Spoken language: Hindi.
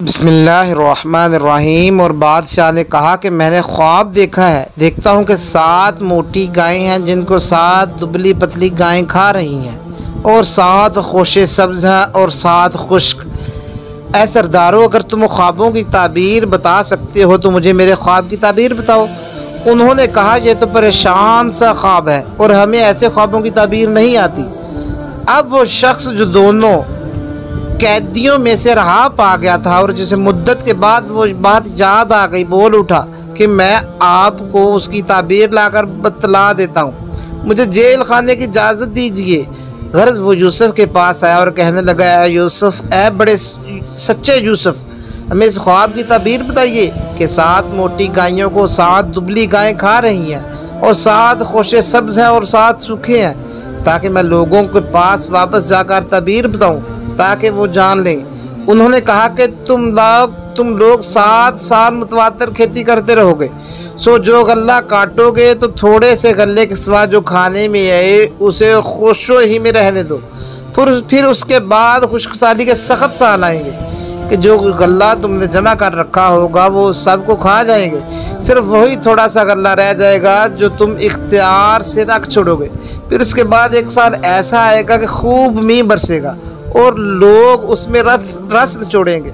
बिस्मिल्लाहिर्रहमानिर्रहीम। और बादशाह ने कहा कि मैंने ख्वाब देखता हूँ कि 7 मोटी गायें हैं जिनको 7 दुबली पतली गायें खा रही हैं, और 7 खोशे सब्ज़ हैं और 7 खुश्क। ऐ सरदारों, अगर तुम ख्वाबों की ताबीर बता सकते हो तो मुझे मेरे ख्वाब की ताबीर बताओ। उन्होंने कहा, यह तो परेशान सा ख्वाब है और हमें ऐसे ख्वाबों की ताबीर नहीं आती। अब वो शख्स जो दोनों कैदियों में से रहा पा गया था और जिसे मुद्दत के बाद वो बात याद आ गई, बोल उठा कि मैं आपको उसकी ताबीर लाकर बतला देता हूँ, मुझे जेल खाने की इजाज़त दीजिए। गर्ज वो यूसुफ के पास आया और कहने लगा, यूसुफ, ऐ बड़े सच्चे यूसुफ, हमें इस ख्वाब की ताबीर बताइए कि 7 मोटी गायों को 7 दुबली गायें खा रही हैं और 7 खोशे सब्ज़ हैं और 7 सूखे हैं, ताकि मैं लोगों के पास वापस जाकर ताबीर बताऊँ ताकि वो जान लें। उन्होंने कहा कि तुम लोग 7 साल मुतवातर खेती करते रहोगे, सो जो गल्ला काटोगे तो थोड़े से गल्ले के सिवा जो खाने में आए उसे खुशो ही में रहने दो। फिर उसके बाद खुशकसाली के सख्त साल आएंगे कि जो गल्ला तुमने जमा कर रखा होगा वो सबको खा जाएंगे, सिर्फ वही थोड़ा सा गल्ला रह जाएगा जो तुम इख्तियार से रख छोड़ोगे। फिर उसके बाद एक साल ऐसा आएगा कि खूब मींह बरसेगा और लोग उसमें रस निचोड़ेंगे।